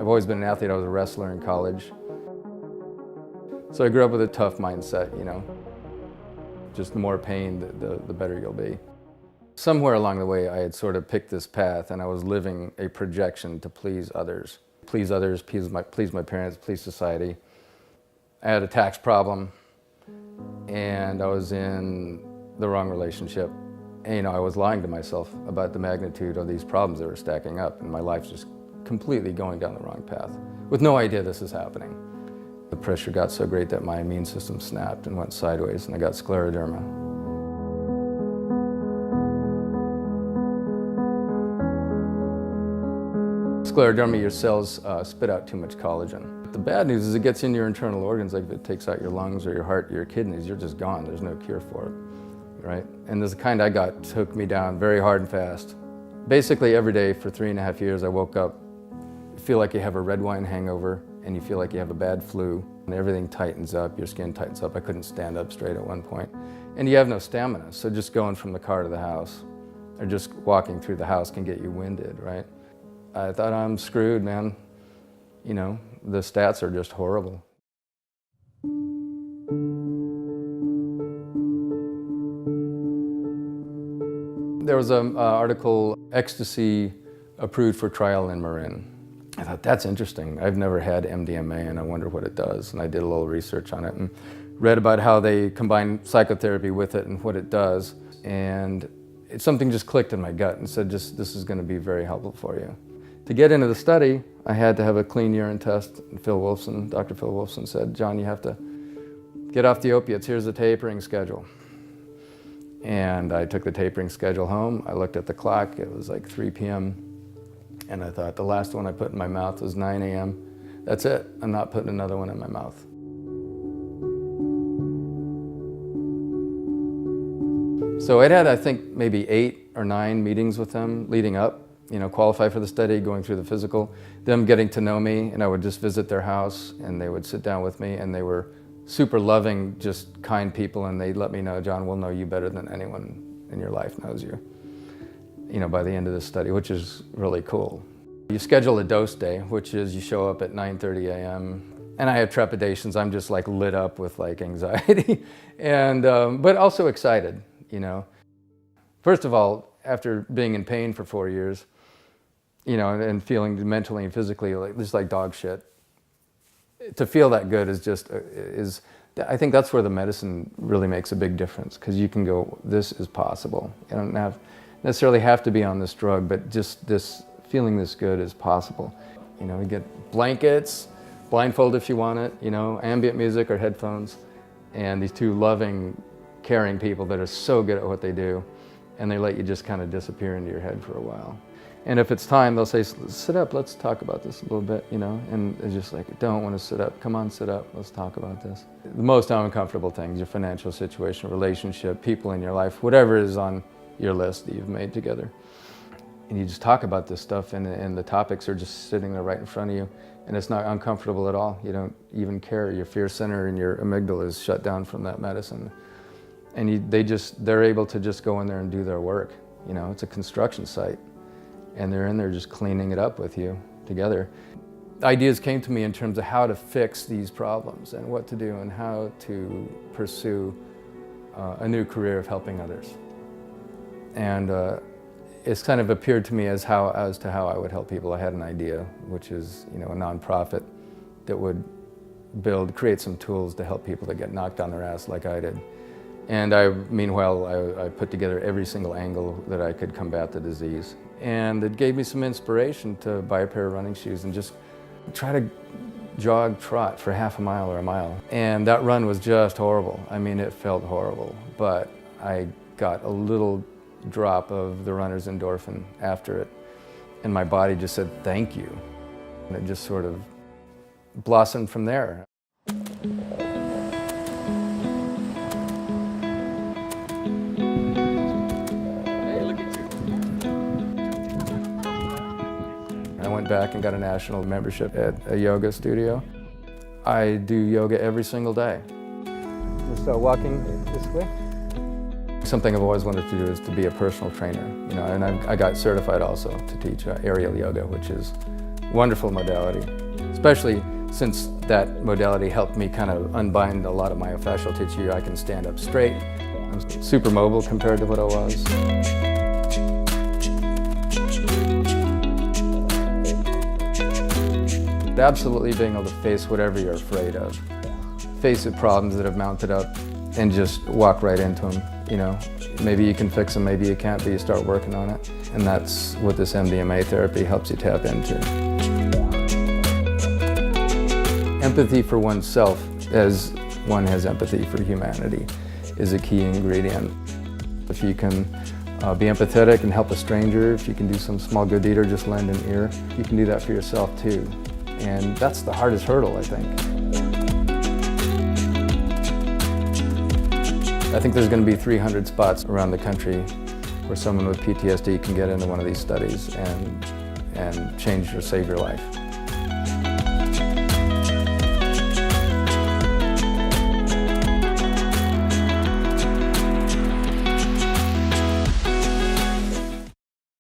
I've always been an athlete. I was a wrestler in college. So I grew up with a tough mindset, you know. Just the more pain, the better you'll be. Somewhere along the way, I had sort of picked this path, and I was living a projection to please others. Please others, please my parents, please society. I had a tax problem, and I was in the wrong relationship. And, you know, I was lying to myself about the magnitude of these problems that were stacking up, and my life's just completely going down the wrong path, with no idea this is happening. The pressure got so great that my immune system snapped and went sideways, and I got scleroderma. Scleroderma, your cells spit out too much collagen. The bad news is it gets in your internal organs, like if it takes out your lungs or your heart, your kidneys, you're just gone. There's no cure for it, right? And the kind I got took me down very hard and fast. Basically every day for 3.5 years, I woke up, feel like you have a red wine hangover, and you feel like you have a bad flu, and everything tightens up, your skin tightens up. I couldn't stand up straight at one point. And you have no stamina, so just going from the car to the house, or just walking through the house can get you winded, right? I thought, I'm screwed, man. You know, the stats are just horrible. There was an article, Ecstasy Approved for Trial in Marin. I thought, that's interesting. I've never had MDMA, and I wonder what it does. And I did a little research on it and read about how they combine psychotherapy with it and what it does. And something just clicked in my gut and said, this is going to be very helpful for you. To get into the study, I had to have a clean urine test. And Dr. Phil Wolfson said, John, you have to get off the opiates. Here's the tapering schedule. And I took the tapering schedule home. I looked at the clock. It was like 3 p.m. And I thought the last one I put in my mouth was 9 a.m. That's it. I'm not putting another one in my mouth. So I'd had, I think, maybe 8 or 9 meetings with them leading up. You know, qualify for the study, going through the physical, them getting to know me, and I would just visit their house, and they would sit down with me, and they were super loving, just kind people, and they'd let me know, John, we'll know you better than anyone in your life knows you, you know, by the end of the study, which is really cool. You schedule a dose day, which is you show up at 9:30 a.m., and I have trepidations. I'm just like lit up with like anxiety, and but also excited, you know. First of all, after being in pain for 4 years, you know, and feeling mentally and physically like just like dog shit. To feel that good is I think that's where the medicine really makes a big difference, because you can go, this is possible. You don't necessarily have to be on this drug, but just this feeling this good is possible. You know, you get blankets, blindfold if you want it, you know, ambient music or headphones, and these 2 loving, caring people that are so good at what they do, and they let you just kind of disappear into your head for a while. And if it's time, they'll say, sit up, let's talk about this a little bit, you know, and it's just like, I don't want to sit up, come on, sit up, let's talk about this. The most uncomfortable things, your financial situation, relationship, people in your life, whatever is on your list that you've made together. And you just talk about this stuff, and the topics are just sitting there right in front of you, and it's not uncomfortable at all. You don't even care. Your fear center and your amygdala is shut down from that medicine. And they're able to just go in there and do their work. You know, it's a construction site, and they're in there just cleaning it up with you together. Ideas came to me in terms of how to fix these problems and what to do and how to pursue a new career of helping others. And it's kind of appeared to me as to how I would help people. I had an idea, which is, you know, a nonprofit that would create some tools to help people that get knocked on their ass like I did. And meanwhile, I put together every single angle that I could combat the disease. And it gave me some inspiration to buy a pair of running shoes and just try to trot for half a mile or a mile. And that run was just horrible. I mean, it felt horrible, but I got a little drop of the runner's endorphin after it, and my body just said, thank you. And it just sort of blossomed from there. I went back and got a national membership at a yoga studio. I do yoga every single day. Just walking this way. Something I've always wanted to do is to be a personal trainer, you know, and I got certified also to teach aerial yoga, which is Wonderful modality, especially since that modality helped me kind of unbind a lot of myofascial tissue. I can stand up straight. I'm super mobile compared to what I was. Absolutely being able to face whatever you're afraid of. Face the problems that have mounted up and just walk right into them. You know, maybe you can fix them, maybe you can't, but you start working on it. And that's what this MDMA therapy helps you tap into. Empathy for oneself, as one has empathy for humanity, is a key ingredient. If you can be empathetic and help a stranger, if you can do some small good deed or just lend an ear, you can do that for yourself too. And that's the hardest hurdle, I think. I think there's going to be 300 spots around the country where someone with PTSD can get into one of these studies and change or save your life.